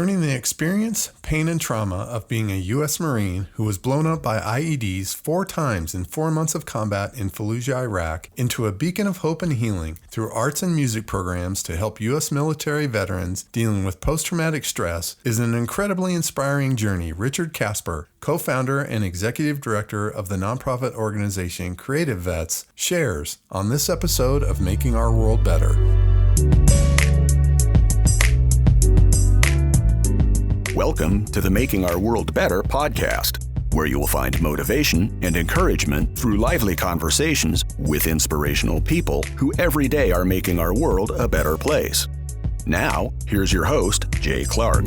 turning the experience, pain, and trauma of being a U.S. Marine who was blown up by IEDs 4 times in 4 months of combat in Fallujah, Iraq, into a beacon of hope and healing through arts and music programs to help U.S. military veterans dealing with post-traumatic stress is an incredibly inspiring journey Richard Casper, co-founder and executive director of the nonprofit organization Creativets, shares on this episode of Making Our World Better. Welcome to the Making Our World Better podcast, where you will find motivation and encouragement through lively conversations with inspirational people who every day are making our world a better place. Now, here's your host, Jay Clark.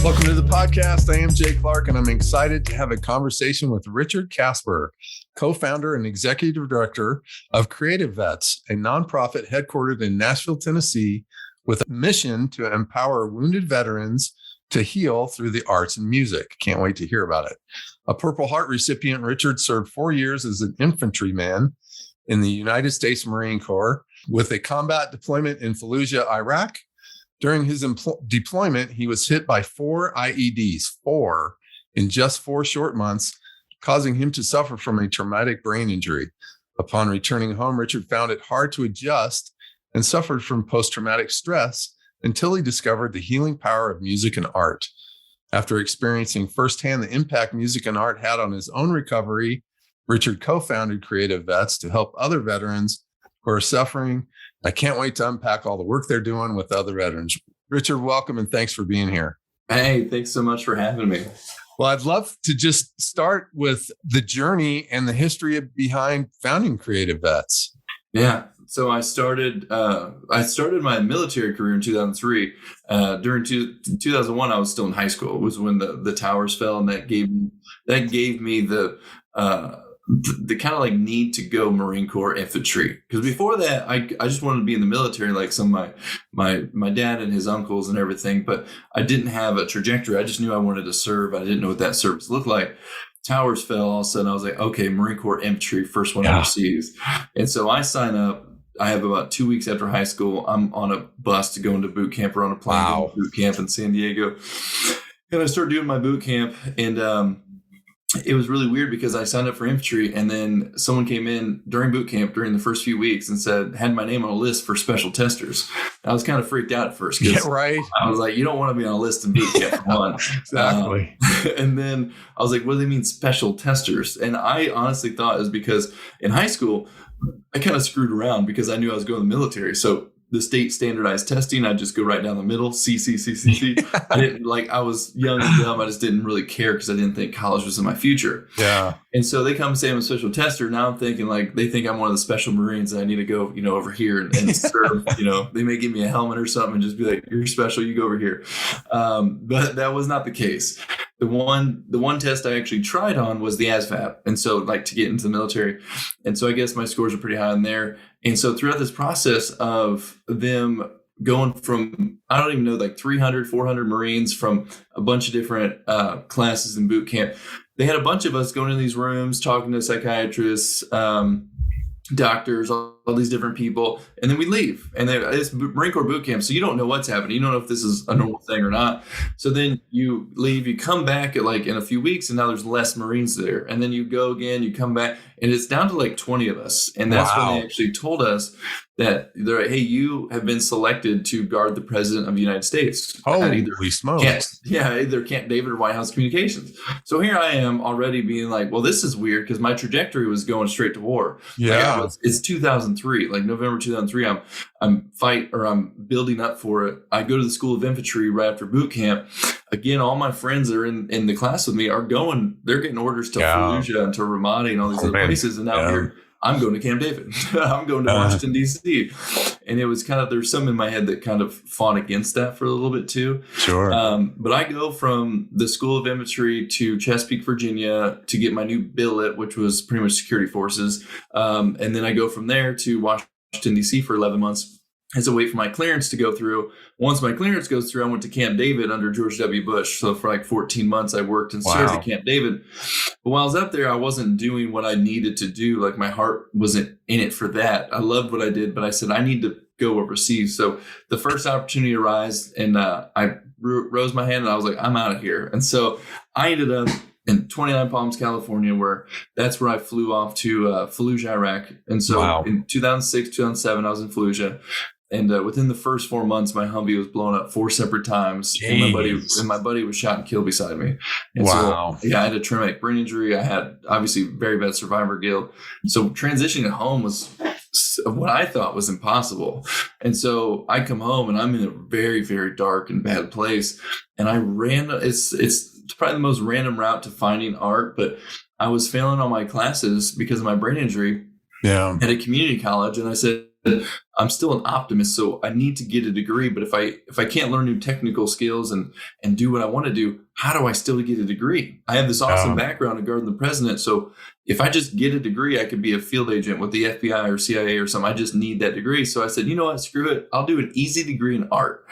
Welcome to the podcast. I am Jay Clark, and I'm excited to have a conversation with Richard Casper, co-founder and executive director of Creativets, a nonprofit headquartered in Nashville, Tennessee, with a mission to empower wounded veterans to heal through the arts and music. Can't wait to hear about it. A Purple Heart recipient, Richard served 4 years as an infantryman in the United States Marine Corps with a combat deployment in Fallujah, Iraq. During his deployment, he was hit by 4 IEDs, 4 in just 4 short months, causing him to suffer from a traumatic brain injury. Upon returning home, Richard found it hard to adjust and suffered from post-traumatic stress until he discovered the healing power of music and art. After experiencing firsthand the impact music and art had on his own recovery, Richard co-founded Creativets to help other veterans who are suffering. I can't wait to unpack all the work they're doing with other veterans. Richard, welcome and thanks for being here. Hey, thanks so much for having me. Well, I'd love to just start with the journey and the history behind founding Creativets. Yeah. So I started my military career in 2003. During 2001, I was still in high school. It was when the towers fell, and that gave me the kind of like need to go Marine Corps infantry. Because before that, I just wanted to be in the military like some of my dad and his uncles and everything. But I didn't have a trajectory. I just knew I wanted to serve. I didn't know what that service looked like. Towers fell. All of a sudden, I was like, okay, Marine Corps infantry, first one overseas. And so I sign up. I have about 2 weeks after high school. I'm on a bus to go into boot camp or on a plane going to boot camp in San Diego. And I started doing my boot camp, and it was really weird because I signed up for infantry, and then someone came in during boot camp during the first few weeks and had my name on a list for special testers. I was kind of freaked out at first. Yeah, right. I was like, you don't want to be on a list in boot camp for one. Exactly. And then I was like, what do they mean special testers? And I honestly thought it was because in high school, I kind of screwed around because I knew I was going to the military. So the state standardized testing, I'd just go right down the middle, C. I didn't I was young and dumb. I just didn't really care because I didn't think college was in my future. Yeah. And so they come and say I'm a special tester. Now I'm thinking they think I'm one of the special Marines and I need to go, over here and serve, they may give me a helmet or something and just be like, you're special, you go over here. But that was not the case. The one test I actually tried on was the ASVAB. And so to get into the military. And so I guess my scores are pretty high in there. And so throughout this process of them going from, I don't even know, 300, 400 Marines from a bunch of different classes in boot camp, they had a bunch of us going in these rooms, talking to psychiatrists, doctors, all these different people, and then we leave. And it's Marine Corps boot camp, so you don't know what's happening. You don't know if this is a normal thing or not. So then you leave, you come back in a few weeks, and now there's less Marines there. And then you go again, you come back, and it's down to 20 of us. And that's when they actually told us that they're like, hey, you have been selected to guard the President of the United States. Holy smokes. Either Camp David or White House Communications. So here I am already being like, well, this is weird because my trajectory was going straight to war. Yeah. It's 2003, November 2003. I'm building up for it. I go to the School of Infantry right after boot camp. Again, all my friends that are in the class with me are going, they're getting orders to Fallujah and to Ramadi and all these other places. And now here, I'm going to Camp David. I'm going to Washington, D.C. And it was there's some in my head that kind of fought against that for a little bit too. Sure. But I go from the School of Infantry to Chesapeake, Virginia to get my new billet, which was pretty much security forces. And then I go from there to Washington, D.C. for 11 months. And so wait for my clearance to go through. Once my clearance goes through, I went to Camp David under George W. Bush. So for 14 months, I worked and served at Camp David. But while I was up there, I wasn't doing what I needed to do. My heart wasn't in it for that. I loved what I did, but I said, I need to go overseas. So the first opportunity arose, and I rose my hand and I was like, I'm out of here. And so I ended up in 29 Palms, California, that's where I flew off to Fallujah, Iraq. And so in 2006, 2007, I was in Fallujah. And within the first 4 months, my Humvee was blown up 4 separate times. And my buddy was shot and killed beside me. And so, I had a traumatic brain injury. I had obviously very bad survivor guilt. So transitioning at home was what I thought was impossible. And so I come home and I'm in a very, very dark and bad place. And I ran, it's probably the most random route to finding art, but I was failing all my classes because of my brain injury at a community college. And I said, I'm still an optimist, so I need to get a degree. But if I can't learn new technical skills and do what I want to do, how do I still get a degree? I have this awesome background in guarding the president. So if I just get a degree, I could be a field agent with the FBI or CIA or something. I just need that degree. So I said, you know what? Screw it. I'll do an easy degree in art.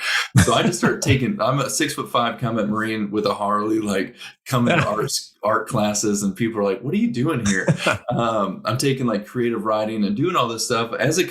So I just started I'm a 6'5" combat Marine with a Harley, like coming to art classes, and people are like, what are you doing here? I'm taking like creative writing and doing all this stuff as a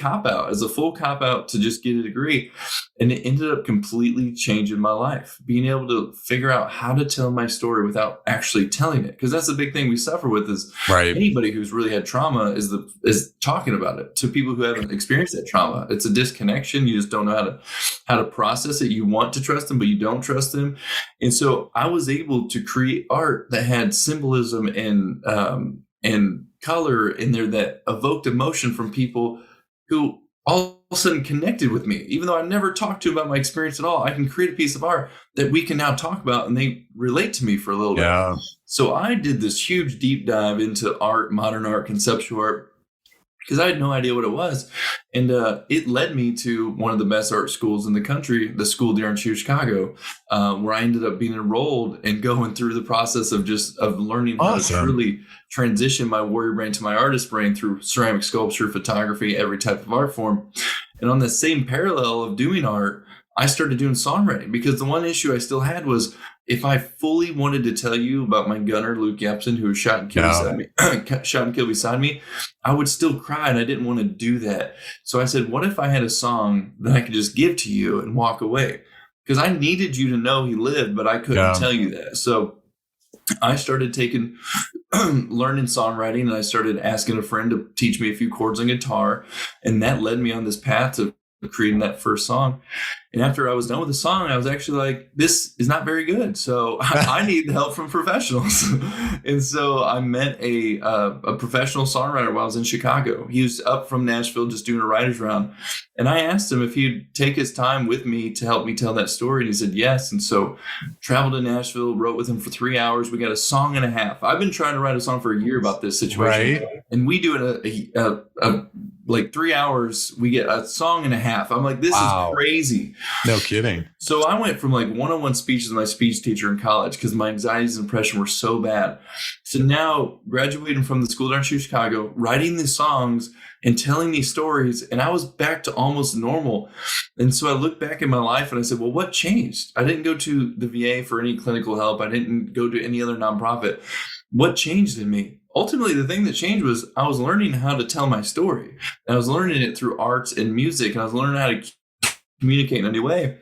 as a full cop out to just get a degree. And it ended up completely changing my life, being able to figure out how to tell my story without actually telling it. Because that's the big thing we suffer with is anybody who's really had trauma is talking about it to people who haven't experienced that trauma. It's a disconnection. You just don't know how to process it. You want to trust them, but you don't trust them. And so I was able to create art that had symbolism and color in there that evoked emotion from people who all of a sudden connected with me. Even though I never talked to them about my experience at all, I can create a piece of art that we can now talk about and they relate to me for a little bit. So I did this huge deep dive into art, modern art, conceptual art, because I had no idea what it was. And it led me to one of the best art schools in the country, the school there in Chicago, where I ended up being enrolled and going through the process of learning how to truly transition my warrior brain to my artist brain through ceramic sculpture, photography, every type of art form. And on the same parallel of doing art, I started doing songwriting, because the one issue I still had was if I fully wanted to tell you about my gunner, Luke Yepson, who was shot and killed beside me, I would still cry, and I didn't want to do that. So I said, what if I had a song that I could just give to you and walk away? Because I needed you to know he lived, but I couldn't tell you that. So I started learning songwriting, and I started asking a friend to teach me a few chords on guitar. And that led me on this path to creating that first song. And after I was done with the song, I was actually like, this is not very good. So I need help from professionals. And so I met a professional songwriter while I was in Chicago. He was up from Nashville just doing a writer's round. And I asked him if he'd take his time with me to help me tell that story. And he said yes. And so traveled to Nashville, wrote with him for 3 hours. We got a song and a half. I've been trying to write a song for a year about this situation. And we do it like 3 hours, we get a song and a half. I'm like, this is crazy. No kidding. So I went from like one-on-one speeches with my speech teacher in college because my anxieties and depression were so bad. So now graduating from the school down in Chicago, writing these songs and telling these stories, and I was back to almost normal. And so I looked back in my life and I said, well, what changed? I didn't go to the VA for any clinical help. I didn't go to any other nonprofit. What changed in me? Ultimately, the thing that changed was I was learning how to tell my story. And I was learning it through arts and music, and I was learning how to communicate in a new way.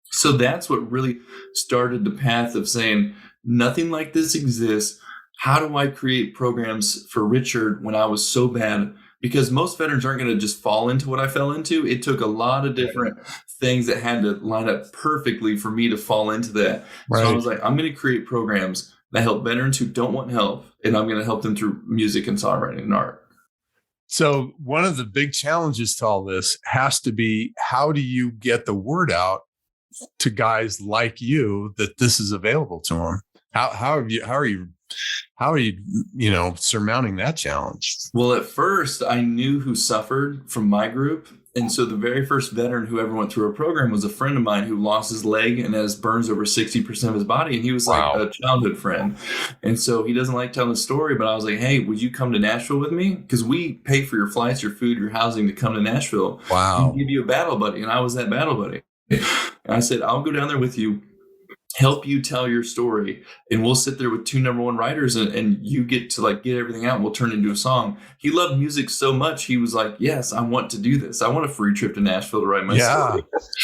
So that's what really started the path of saying, nothing like this exists. How do I create programs for Richard when I was so bad? Because most veterans aren't going to just fall into what I fell into. It took a lot of different things that had to line up perfectly for me to fall into that. So I was like, I'm going to create programs that help veterans who don't want help, and I'm going to help them through music and songwriting and art. So one of the big challenges to all this has to be, how do you get the word out to guys like you that this is available to them? How are you surmounting that challenge? Well, at first I knew who suffered from my group. And so the very first veteran who ever went through our program was a friend of mine who lost his leg and has burns over 60% of his body. And he was like a childhood friend. And so he doesn't like telling the story, but I was like, hey, would you come to Nashville with me? Because we pay for your flights, your food, your housing to come to Nashville. Wow. And give you a battle buddy. And I was that battle buddy. And I said, I'll go down there with you. help you tell your story, and we'll sit there with 2 number 1 writers, and you get to like get everything out, and we'll turn it into a song. He loved music so much, he was like, yes, I want to do this. I want a free trip to Nashville to write my story.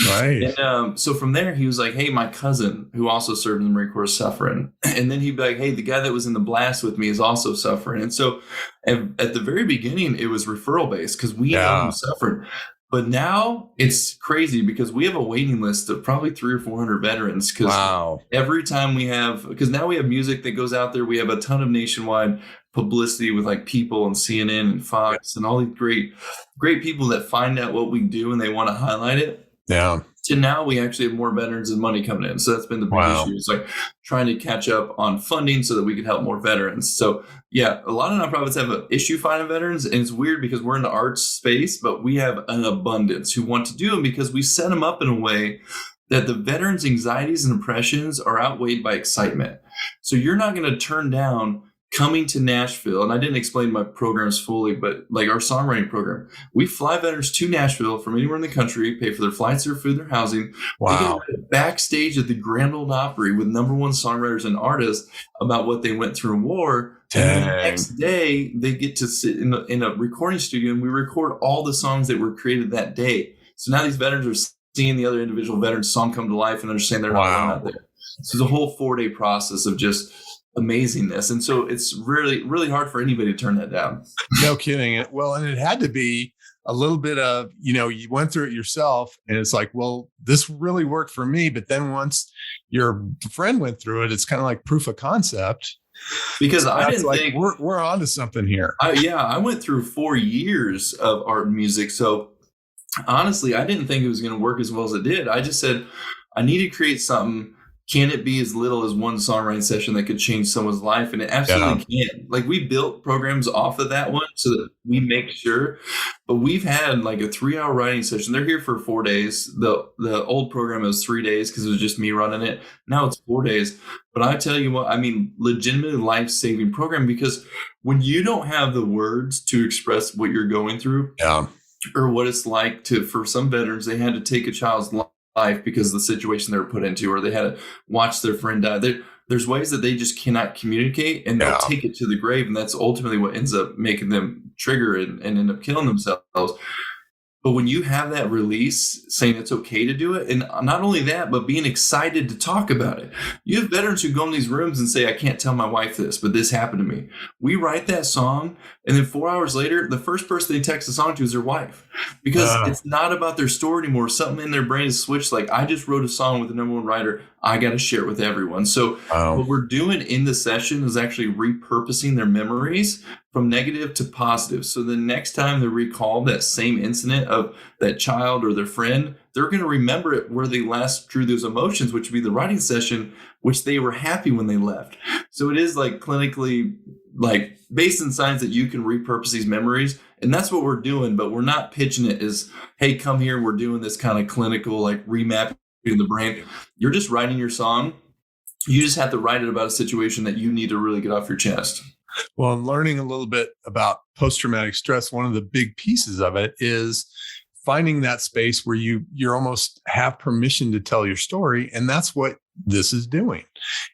Right. And so from there, he was like, hey, my cousin who also served in the Marine Corps is suffering. And then he'd be like, hey, the guy that was in the blast with me is also suffering. And so at the very beginning, it was referral based because we know who suffered. But now it's crazy because we have a waiting list of probably 300 or 400 veterans. Because every time because now we have music that goes out there, we have a ton of nationwide publicity with like People and CNN and Fox and all these great people that find out what we do and they want to highlight it. Yeah. To now we actually have more veterans and money coming in. So that's been the big issue. It's like trying to catch up on funding so that we can help more veterans. So yeah, a lot of nonprofits have an issue finding veterans, and it's weird because we're in the arts space, but we have an abundance who want to do them because we set them up in a way that the veterans' anxieties and impressions are outweighed by excitement. So you're not going to turn down coming to Nashville, and I didn't explain my programs fully, but like our songwriting program, we fly veterans to Nashville from anywhere in the country, pay for their flights, their food, their housing. Wow. They get backstage at the Grand Ole Opry with number 1 songwriters and artists about what they went through in war. Dang. And the next day, they get to sit in a recording studio, and we record all the songs that were created that day. So now these veterans are seeing the other individual veterans' song come to life and understand they're not alone out there. So it's a whole 4-day process of just amazingness. And so it's really, really hard for anybody to turn that down. No kidding. Well, and it had to be a little bit of, you went through it yourself and it's like, well, this really worked for me. But then once your friend went through it, it's kind of like proof of concept. Because I didn't think we're onto something here. I went through 4 years of art and music. So honestly, I didn't think it was going to work as well as it did. I just said, I need to create something. Can it be as little as one songwriting session that could change someone's life? And it absolutely can. Like we built programs off of that one so that we make sure. But we've had like a 3-hour writing session. They're here for 4 days. The old program was 3 days because it was just me running it. Now it's 4 days. But I tell you what, I mean, legitimately life-saving program, because when you don't have the words to express what you're going through or what it's like for some veterans, they had to take a child's life because of the situation they were put into, or they had to watch their friend die. There's ways that they just cannot communicate, and they'll take it to the grave. And that's ultimately what ends up making them trigger and end up killing themselves. But when you have that release saying it's okay to do it, and not only that, but being excited to talk about it. You have veterans who go in these rooms and say, I can't tell my wife this, but this happened to me. We write that song, and then 4 hours later, the first person they text the song to is their wife. Because it's not about their story anymore. Something in their brain is switched. Like, I just wrote a song with the number 1 writer. I got to share it with everyone. So what we're doing in the session is actually repurposing their memories from negative to positive. So the next time they recall that same incident of that child or their friend, they're going to remember it where they last drew those emotions, which would be the writing session, which they were happy when they left. So it is like clinically, like based in science, that you can repurpose these memories. And that's what we're doing, but we're not pitching it as, hey, come here. We're doing this kind of clinical, like remapping the brain. You're just writing your song. You just have to write it about a situation that you need to really get off your chest. Well, and learning a little bit about post-traumatic stress, one of the big pieces of it is finding that space where you're almost have permission to tell your story. And that's what this is doing.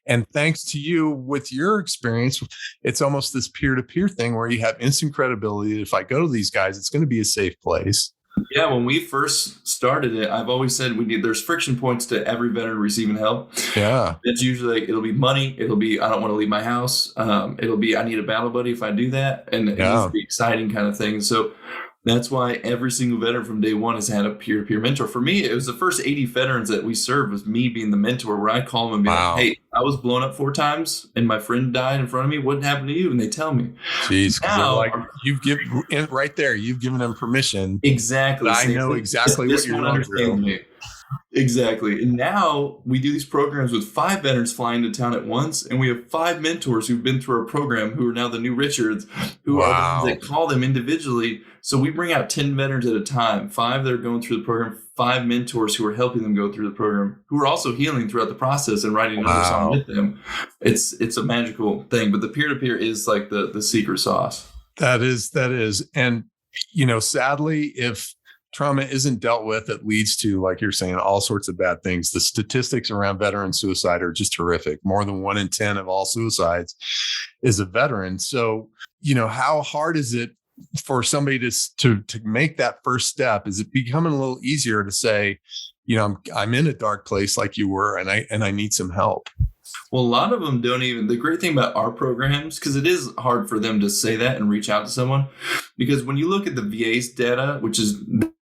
And thanks to you with your experience, it's almost this peer-to-peer thing where you have instant credibility. If I go to these guys, it's going to be a safe place. Yeah, when we first started it, I've always said there's friction points to every veteran receiving help. Yeah. It's usually like, it'll be money. It'll be, I don't want to leave my house. It'll be, I need a battle buddy if I do that. And it needs to be exciting kind of thing. So that's why every single veteran from day one has had a peer-to-peer mentor. For me, it was the first 80 veterans that we served was me being the mentor, where I call them and be like, hey, I was blown up 4 times and my friend died in front of me. What happened to you? And they tell me. Jeez, now, like you've given right there, you've given them permission. Exactly. I know exactly what you're going through. Exactly. And now we do these programs with 5 veterans flying to town at once. And we have 5 mentors who've been through our program who are now the new Richards, who are the ones that call them individually. So we bring out 10 veterans at a time, 5 that are going through the program, 5 mentors who are helping them go through the program, who are also healing throughout the process and writing another song with them. It's a magical thing. But the peer-to-peer is like the secret sauce. That is. And, sadly, if trauma isn't dealt with, it leads to, like you're saying, all sorts of bad things. The statistics around veteran suicide are just horrific. More than 1 in 10 of all suicides is a veteran. So, how hard is it for somebody to make that first step? Is it becoming a little easier to say, I'm in a dark place like you were, and I need some help? Well, a lot of them don't even. The great thing about our programs, because it is hard for them to say that and reach out to someone, because when you look at the VA's data, which is,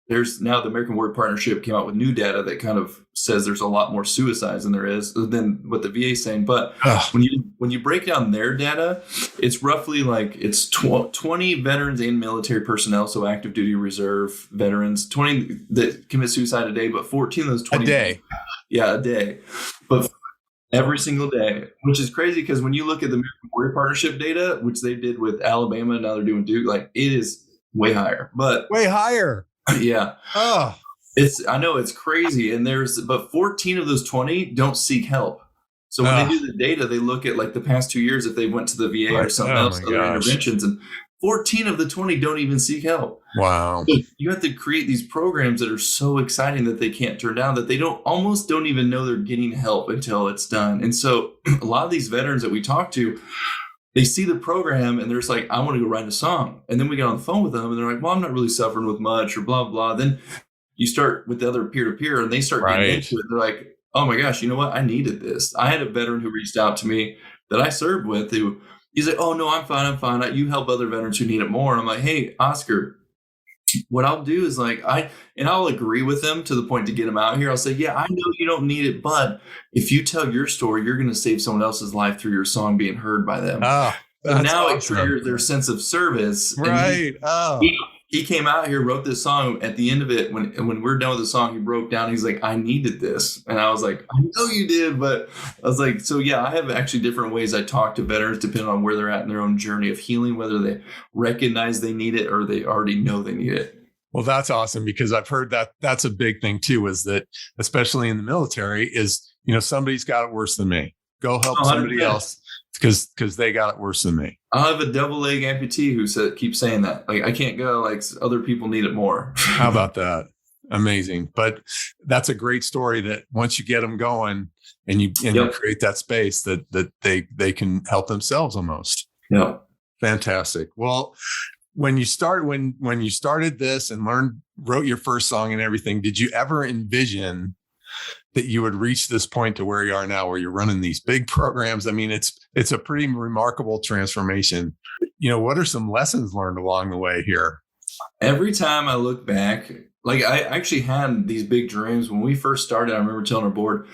there's now the American Ward Partnership came out with new data that kind of says there's a lot more suicides than what the VA is saying. But when you break down their data, it's roughly like it's 20 veterans and military personnel, so active duty reserve veterans, 20 that commit suicide a day, but 14 of those 20 a day. Yeah, a day. But every single day, which is crazy because when you look at the American Warrior Partnership data, which they did with Alabama, now they're doing Duke, like it is way higher. But way higher. Yeah. Oh. I know it's crazy. But 14 of those 20 don't seek help. So when they do the data, they look at like the past 2 years, if they went to the VA or something else, other interventions, and 14 of the 20 don't even seek help. Wow. So you have to create these programs that are so exciting that they can't turn down, that they almost don't even know they're getting help until it's done. And so a lot of these veterans that we talk to, they see the program and they're just like, I want to go write a song. And then we get on the phone with them and they're like, well, I'm not really suffering with much or blah, blah. Then you start with the other peer-to-peer and they start getting into it. They're like, oh my gosh, you know what? I needed this. I had a veteran who reached out to me that I served with he's like, oh no, I'm fine. You help other veterans who need it more. And I'm like, hey, Oscar, what I'll do is I'll agree with them to the point to get them out here. I'll say, yeah, I know you don't need it, but if you tell your story, you're going to save someone else's life through your song being heard by them. And now it triggers their sense of service. Right. He came out here, wrote this song. At the end of it, when we're done with the song, he broke down. He's like, I needed this. And I was like, I know you did. But I was like, so yeah, I have actually different ways I talk to veterans depending on where they're at in their own journey of healing, whether they recognize they need it or they already know they need it. Well, that's awesome, because I've heard that that's a big thing too, is that especially in the military is, somebody's got it worse than me. Go help somebody else because they got it worse than me. I have a double leg amputee who keeps saying that. Like, I can't go, like other people need it more. How about that? Amazing. But that's a great story that once you get them going and you create that space that they can help themselves almost. Yeah. Fantastic. Well, when you started this and wrote your first song and everything, did you ever envision that you would reach this point to where you are now, where you're running these big programs? I mean, it's a pretty remarkable transformation. What are some lessons learned along the way here? Every time I look back, like I actually had these big dreams when we first started. I remember telling our board,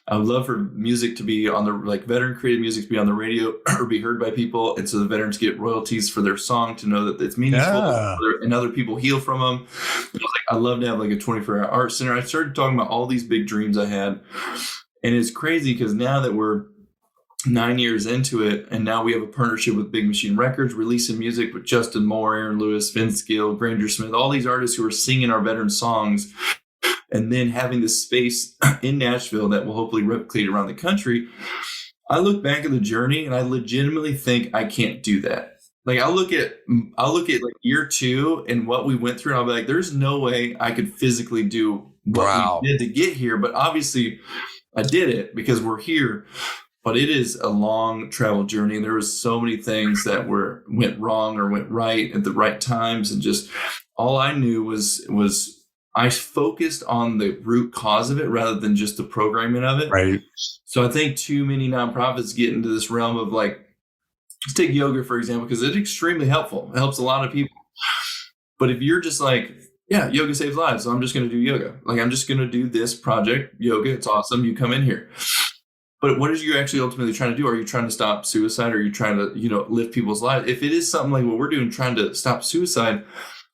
I would love for music to be on veteran created music to be on the radio or be heard by people. And so the veterans get royalties for their song to know that it's meaningful and other people heal from them. I love to have like a 24-hour art center. I started talking about all these big dreams I had. And it's crazy because now that we're 9 years into it, and now we have a partnership with Big Machine Records, releasing music with Justin Moore, Aaron Lewis, Vince Gill, Granger Smith, all these artists who are singing our veteran songs, and then having this space in Nashville that will hopefully replicate around the country. I look back at the journey and I legitimately think I can't do that. Like I'll look at like year 2 and what we went through, and I'll be like, there's no way I could physically do what we did to get here. But obviously I did it because we're here. But it is a long travel journey, and there was so many things that went wrong or went right at the right times, and just all I knew was I focused on the root cause of it rather than just the programming of it. Right. So I think too many nonprofits get into this realm of like, let's take yoga for example, because it's extremely helpful. It helps a lot of people. But if you're just like, yeah, yoga saves lives, so I'm just going to do yoga. Like I'm just going to do this project, yoga. It's awesome. You come in here. But what are you actually ultimately trying to do? Are you trying to stop suicide? Or are you trying to, lift people's lives? If it is something like what we're doing, trying to stop suicide,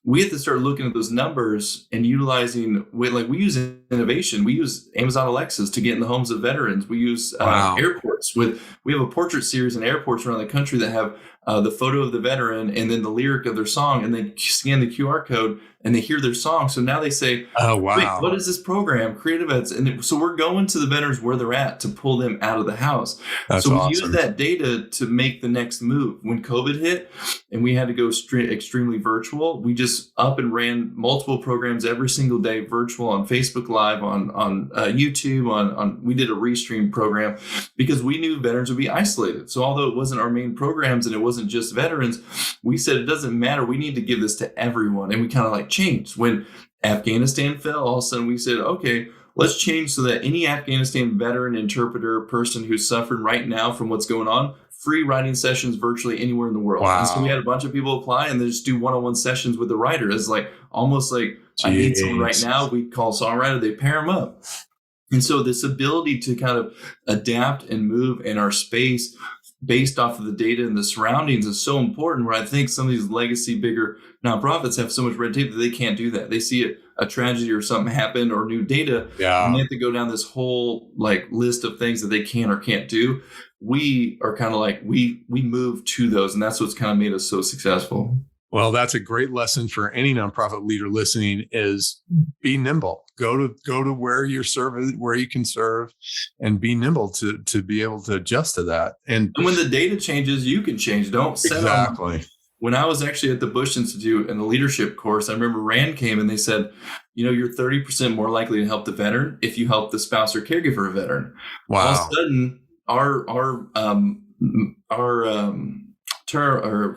we have to start looking at those numbers and utilizing, we use innovation. We use Amazon Alexas to get in the homes of veterans. We use airports we have a portrait series in airports around the country that have the photo of the veteran and then the lyric of their song, and they scan the QR code and they hear their song. So now they say, oh, wow, wait, what is this program? Creativets. And so we're going to the veterans where they're at to pull them out of the house. That's so we awesome. use that data to make the next move. When COVID hit and we had to go extremely virtual, we just up and ran multiple programs every single day, virtual, on Facebook Live, on YouTube, on we did a restream program because we knew veterans would be isolated. So although it wasn't our main programs and it wasn't just veterans, we said it doesn't matter. We need to give this to everyone. And we kind of like changed. When Afghanistan fell, all of a sudden we said, okay, let's change so that any Afghanistan veteran, interpreter, person who's suffering right now from what's going on, free writing sessions virtually anywhere in the world. Wow. And so we had a bunch of people apply and they just do one-on-one sessions with the writer. It's like almost like, Jeez. I need someone right now. We call a songwriter, they pair them up. And so this ability to kind of adapt and move in our space based off of the data and the surroundings is so important, where I think some of these legacy bigger nonprofits have so much red tape that they can't do that. They see a tragedy or something happen or new data, and they have to go down this whole like list of things that they can or can't do. We are kind of like, we move to those, and that's what's kind of made us so successful. Well, that's a great lesson for any nonprofit leader listening: is be nimble. Go to where you're serving, where you can serve, and be nimble to be able to adjust to that. And when the data changes, you can change. Don't settle. Exactly. When I was actually at the Bush Institute in the leadership course, I remember Rand came and they said, you're 30% more likely to help the veteran if you help the spouse or caregiver of a veteran. Wow. All of a sudden, our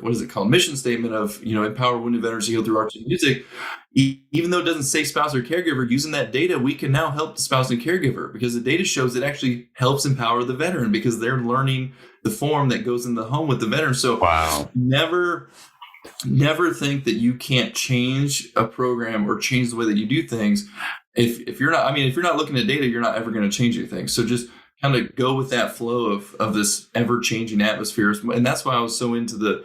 what is it called? Mission statement of, empower wounded veterans to heal through art and music. Even though it doesn't say spouse or caregiver, using that data, we can now help the spouse and caregiver, because the data shows it actually helps empower the veteran because they're learning the form that goes in the home with the veteran. So wow. Never think that you can't change a program or change the way that you do things. If you're not looking at data, you're not ever going to change anything. So just kind of go with that flow of this ever-changing atmosphere. And that's why I was so into the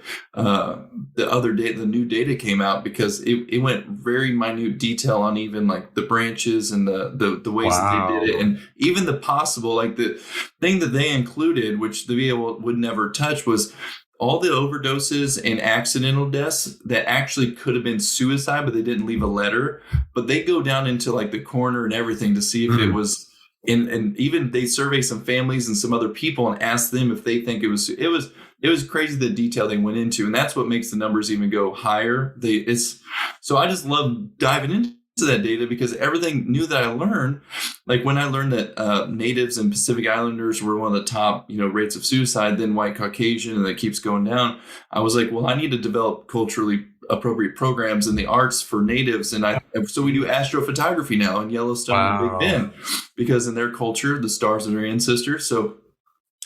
other day, the new data came out, because it went very minute detail on even like the branches and the ways that they did it. And even the possible, like the thing that they included, which the VA would never touch, was all the overdoses and accidental deaths that actually could have been suicide, but they didn't leave a letter. But they go down into like the coroner and everything to see if it was, and even they survey some families and some other people and ask them if they think it was crazy the detail they went into. And that's what makes the numbers even go higher. So I just love diving into that data, because everything new that I learned, like when I learned that natives and Pacific Islanders were one of the top, rates of suicide, then white Caucasian, and it keeps going down. I was like, well, I need to develop culturally appropriate programs in the arts for natives. So we do astrophotography now in Yellowstone and Big Bend, because in their culture, the stars are their ancestors. So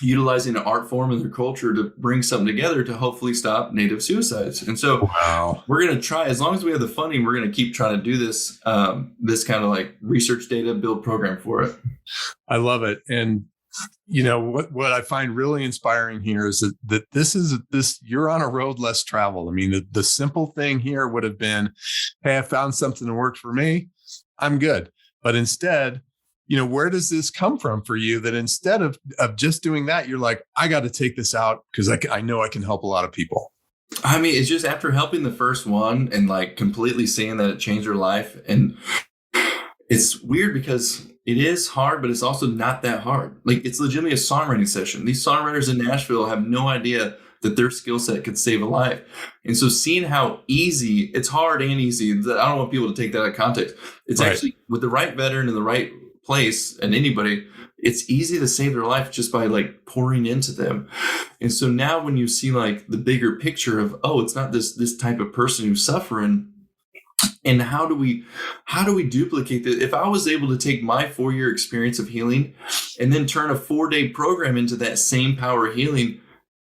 utilizing an art form in their culture to bring something together to hopefully stop native suicides. And so we're going to try, as long as we have the funding, we're going to keep trying to do this, this kind of like research data build program for it. I love it. And what I find really inspiring here is that this you're on a road less traveled. I mean, the simple thing here would have been, hey, I found something that worked for me, I'm good. But instead, where does this come from for you, that instead of just doing that, you're like, I got to take this out because I know I can help a lot of people? I mean, it's just after helping the first one and like completely seeing that it changed their life. And it's weird because it is hard, but it's also not that hard. Like, it's legitimately a songwriting session. These songwriters in Nashville have no idea that their skill set could save a life. And so seeing how easy, it's hard and easy. I don't want people to take that out of context. It's actually with the right veteran in the right place, and anybody, it's easy to save their life just by like pouring into them. And so now when you see like the bigger picture of, it's not this type of person who's suffering, and how do we duplicate that? If I was able to take my 4-year experience of healing and then turn a 4-day program into that same power of healing,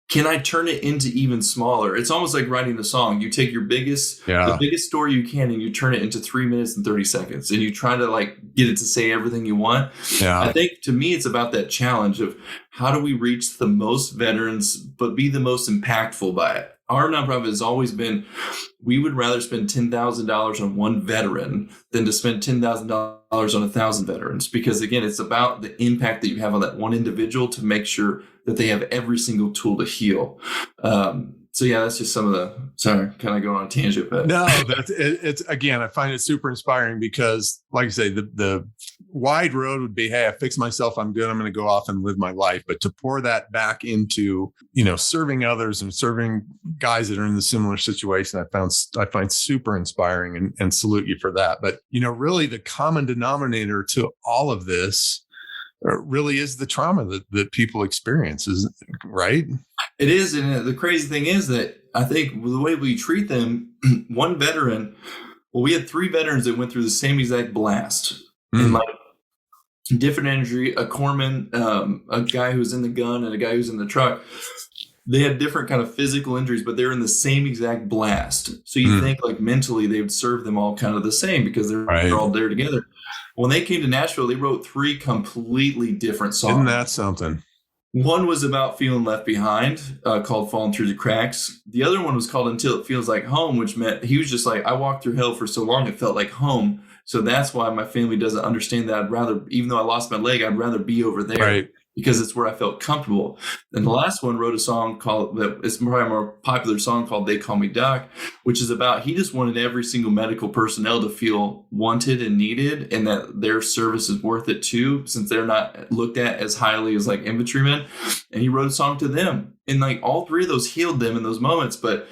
can I turn it into even smaller? It's almost like writing a song. You take your the biggest story you can, and you turn it into 3 minutes and 30 seconds, and you try to like get it to say everything you want. Yeah. I think to me, it's about that challenge of how do we reach the most veterans, but be the most impactful by it. Our nonprofit has always been, we would rather spend $10,000 on one veteran than to spend $10,000 on 1,000 veterans. Because again, it's about the impact that you have on that one individual to make sure that they have every single tool to heal. So yeah, that's just some of the, sorry, kind of going on a tangent, but no, it's again, I find it super inspiring because, like I say, the wide road would be, hey, I fixed myself, I'm good, I'm going to go off and live my life. But to pour that back into, serving others and serving guys that are in the similar situation, I find super inspiring and salute you for that. But really, the common denominator to all of this really is the trauma that people experience, right? It is. And the crazy thing is that I think the way we treat them, one veteran, we had 3 veterans that went through the same exact blast. And like different injury, a corpsman, a guy who's in the gun and a guy who's in the truck. They had different kind of physical injuries, but they're in the same exact blast. So you think like mentally they would serve them all kind of the same because they're all there together. When they came to Nashville, they wrote 3 completely different songs. Isn't that something? One was about feeling left behind, called Falling Through the Cracks. The other one was called Until It Feels Like Home, which meant he was just like, I walked through hell for so long, it felt like home. So that's why my family doesn't understand that. I'd rather, even though I lost my leg, I'd rather be over there. Right. Because it's where I felt comfortable. And the last one wrote a song called, it's probably a more popular song called They Call Me Doc, which is about, he just wanted every single medical personnel to feel wanted and needed and that their service is worth it too, since they're not looked at as highly as like infantrymen. And he wrote a song to them. And like all 3 of those healed them in those moments. But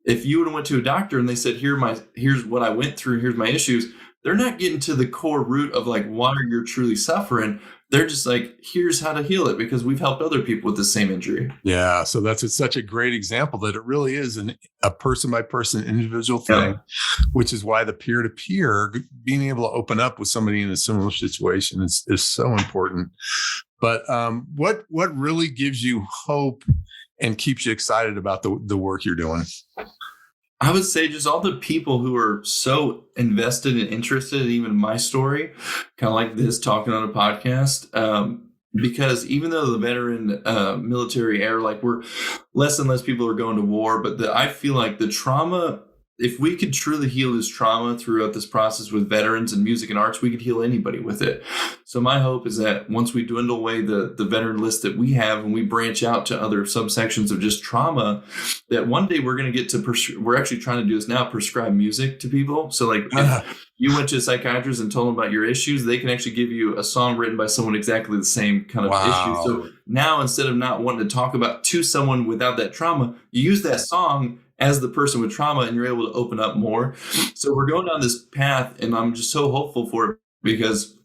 if you would have went to a doctor and they said, here's what I went through, here's my issues, they're not getting to the core root of like why you're truly suffering. They're just like, here's how to heal it because we've helped other people with the same injury. Yeah. So that's such a great example that it really is a person by person individual thing, which is why the peer-to-peer, being able to open up with somebody in a similar situation is so important. But what really gives you hope and keeps you excited about the work you're doing? I would say just all the people who are so invested and interested, even in my story, kind of like this, talking on a podcast. Because even though the veteran military era, like we're less and less people are going to war, but I feel like the trauma, if we could truly heal this trauma throughout this process with veterans and music and arts, we could heal anybody with it. So my hope is that once we dwindle away the veteran list that we have and we branch out to other subsections of just trauma, that one day we're going to get to, we're actually trying to do this now, prescribe music to people. So like if you went to a psychiatrist and told them about your issues, they can actually give you a song written by someone exactly the same kind of issue. So now instead of not wanting to talk about to someone without that trauma, you use that song as the person with trauma and you're able to open up more. So we're going down this path and I'm just so hopeful for it because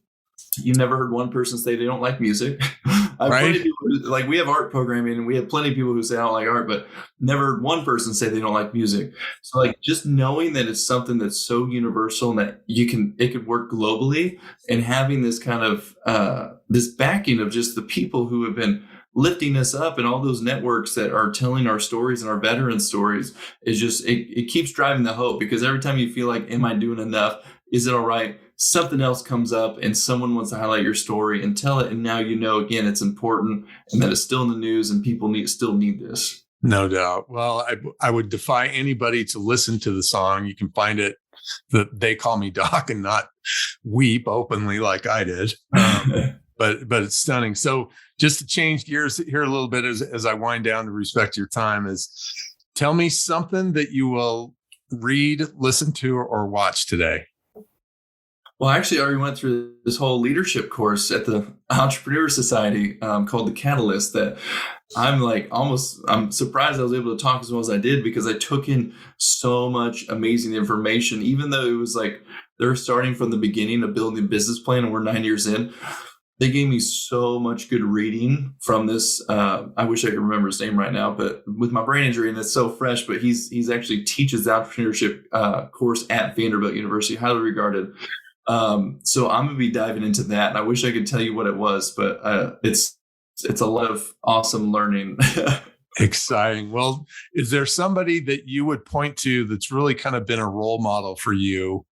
you've never heard one person say they don't like music. Plenty of people, like we have art programming and we have plenty of people who say I don't like art, but never heard one person say they don't like music. So like just knowing that it's something that's so universal and that it could work globally and having this kind of this backing of just the people who have been lifting us up and all those networks that are telling our stories and our veteran stories is just, it keeps driving the hope because every time you feel like, am I doing enough? Is it all right? Something else comes up and someone wants to highlight your story and tell it. And now, again, it's important and that it's still in the news and people still need this. No doubt. Well, I would defy anybody to listen to the song. You can find it that They Call Me Doc and not weep openly like I did. But it's stunning. So just to change gears here a little bit as I wind down to respect your time, is tell me something that you will read, listen to, or watch today. Well, actually, I already went through this whole leadership course at the Entrepreneur Society called The Catalyst that I'm surprised I was able to talk as well as I did because I took in so much amazing information, even though it was like they're starting from the beginning of building a business plan and we're 9 years in. They gave me so much good reading from this. I wish I could remember his name right now, but with my brain injury and it's so fresh, but he's actually teaches the entrepreneurship course at Vanderbilt University, highly regarded. So I'm going to be diving into that. And I wish I could tell you what it was, but it's a lot of awesome learning. Exciting. Well, is there somebody that you would point to that's really kind of been a role model for you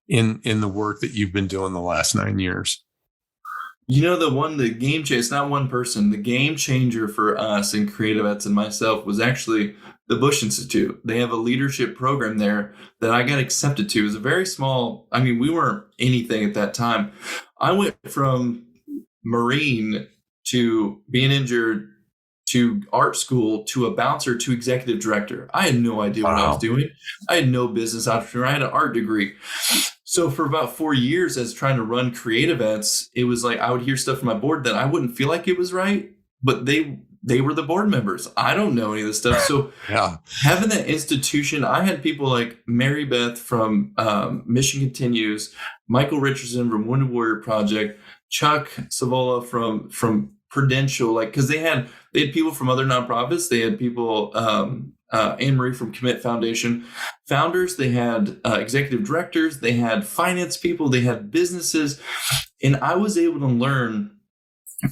in the work that you've been doing the last 9 years? The game changer, it's not one person. The game changer for us in Creativets and myself was actually the Bush Institute. They have a leadership program there that I got accepted to. It was a very small, we weren't anything at that time. I went from Marine to being injured to art school to a bouncer to executive director. I had no idea what I was doing. I had no business entrepreneur. I had an art degree. So for about 4 years as trying to run Creativets, it was like I would hear stuff from my board that I wouldn't feel like it was right, but they were the board members. I don't know any of this stuff. So having that institution, I had people like Mary Beth from Mission Continues, Michael Richardson from Wounded Warrior Project, Chuck Savola from Prudential, like, because they had people from other nonprofits. They had people, Anne Marie from Commit Foundation, founders. They had executive directors. They had finance people. They had businesses. And I was able to learn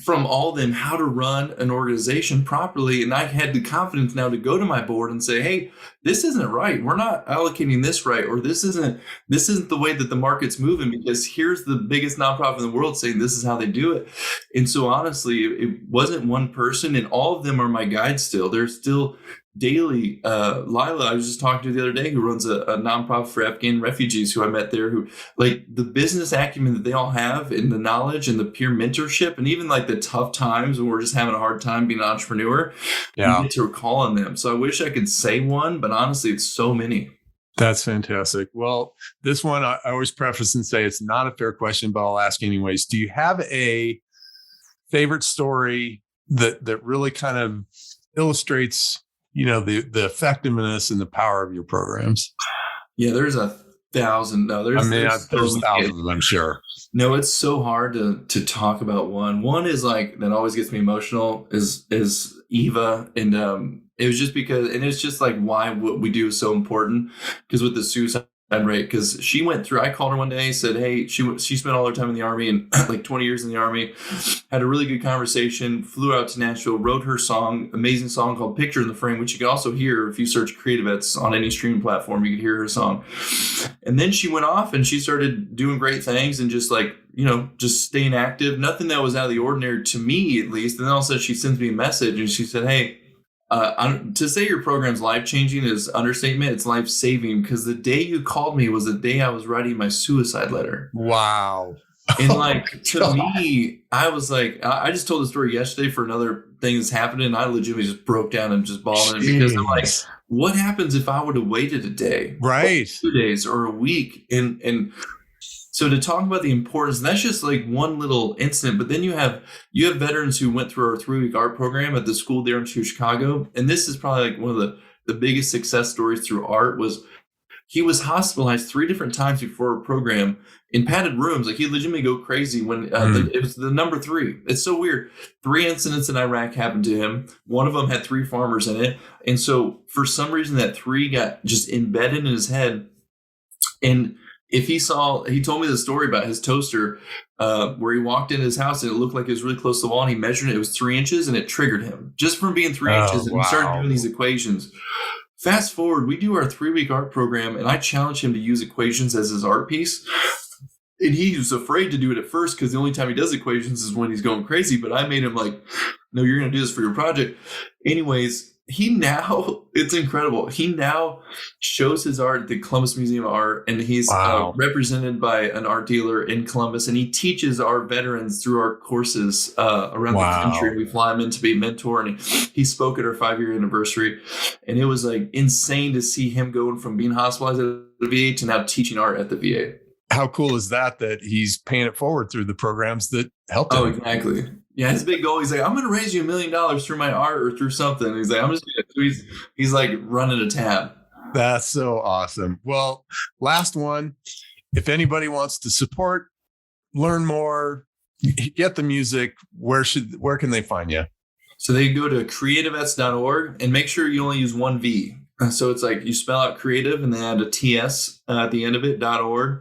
from all of them how to run an organization properly. And I had the confidence now to go to my board and say, hey, this isn't right. We're not allocating this right. Or this isn't the way that the market's moving, because here's the biggest nonprofit in the world saying this is how they do it. And so honestly, it wasn't one person, and all of them are my guides still. They're still daily. Lila, I was just talking to the other day, who runs a nonprofit for Afghan refugees, who I met there, who, like, the business acumen that they all have, and the knowledge and the peer mentorship, and even like the tough times when we're just having a hard time being an entrepreneur, we get to call on them. So I wish I could say one, but honestly, it's so many. That's fantastic. Well, this one, I always preface and say it's not a fair question, but I'll ask anyways. Do you have a favorite story that really kind of illustrates, the effectiveness and the power of your programs? Yeah, there's 1,000. No, there's thousands, I'm sure. No, it's so hard to talk about one. One is like that always gets me emotional is Eva, and it was just because, and it's just like why what we do is so important, because with the suicide rate, because she went through, I called her one day, said, hey, she spent all her time in the Army and like 20 years in the Army, had a really good conversation, flew out to Nashville, wrote her song, amazing song called Picture in the Frame, which you can also hear if you search Creativets on any streaming platform. You can hear her song. And then she went off and she started doing great things and just like, just staying active, nothing that was out of the ordinary to me, at least. And then all of a sudden she sends me a message and she said, hey, to say your program's life-changing is understatement. It's life-saving, because the day you called me was the day I was writing my suicide letter. Wow. And to me, I was like, I just told the story yesterday for another thing that's happening, and I legitimately just broke down and just bawling because I'm like, what happens if I would have waited a day, right, 2 days, or a week? And so to talk about the importance, that's just like one little incident. But then you have veterans who went through our 3-week art program at the school there in Chicago. And this is probably like one of the biggest success stories through art. Was he was hospitalized 3 different times before our program in padded rooms. Like, he legitimately go crazy when it was the number 3. It's so weird. 3 incidents in Iraq happened to him. One of them had 3 farmers in it. And so for some reason that 3 got just embedded in his head. And if he told me the story about his toaster, where he walked into his house and it looked like it was really close to the wall, and he measured it, it was 3 inches, and it triggered him just from being 3 inches. And he started doing these equations. Fast forward, we do our 3-week art program, and I challenge him to use equations as his art piece. And he was afraid to do it at first, because the only time he does equations is when he's going crazy. But I made him like, no, you're going to do this for your project. Anyways, it's incredible. He now shows his art at the Columbus Museum of Art, and he's represented by an art dealer in Columbus, and he teaches our veterans through our courses around the country. We fly him in to be a mentor, and he spoke at our 5-year anniversary, and it was like insane to see him going from being hospitalized at the VA to now teaching art at the VA. How cool is that he's paying it forward through the programs that helped him? Oh, exactly. Yeah, his big goal, he's like, I'm going to raise you $1 million through my art or through something. And he's like, I'm just going to, he's like running a tab. That's so awesome. Well, last one, if anybody wants to support, learn more, get the music, where can they find you? So they go to creativets.org and make sure you only use one V. So it's like you spell out creative and then add a TS at the end of it, .org.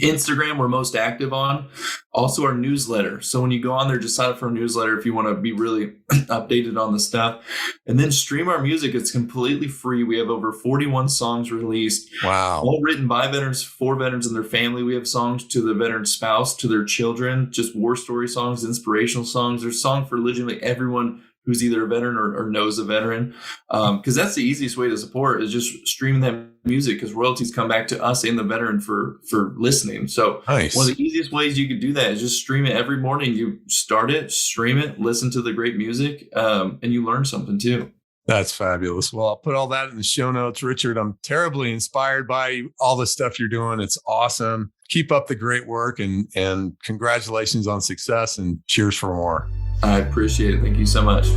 Instagram, we're most active on. Also our newsletter. So when you go on there, just sign up for a newsletter if you want to be really updated on the stuff. And then stream our music. It's completely free. We have over 41 songs released. Wow. All written by veterans, for veterans and their family. We have songs to the veteran's spouse, to their children, just war story songs, inspirational songs. There's songs for legitimately everyone who's either a veteran or knows a veteran. Because that's the easiest way to support, is just streaming that music, because royalties come back to us and the veteran for listening. So nice. One of the easiest ways you could do that that. Just stream it every morning. You start it, stream it, listen to the great music, and you learn something too. That's fabulous. Well, I'll put all that in the show notes. Richard, I'm terribly inspired by all the stuff you're doing. It's awesome. Keep up the great work, and congratulations on success, and cheers for more. I appreciate it. Thank you so much.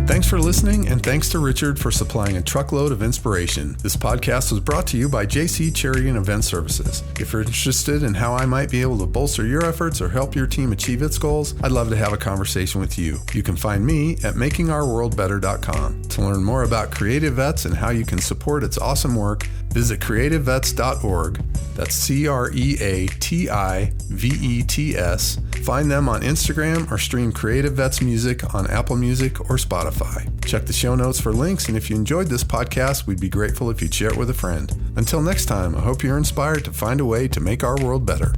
Thanks for listening, and thanks to Richard for supplying a truckload of inspiration. This podcast was brought to you by JC Charity and Event Services. If you're interested in how I might be able to bolster your efforts or help your team achieve its goals, I'd love to have a conversation with you. You can find me at makingourworldbetter.com. To learn more about Creativets and how you can support its awesome work, visit creativets.org. That's CREATIVETS. Find them on Instagram or stream Creativets music on Apple Music or Spotify. Check the show notes for links, and if you enjoyed this podcast, we'd be grateful if you'd share it with a friend. Until next time, I hope you're inspired to find a way to make our world better.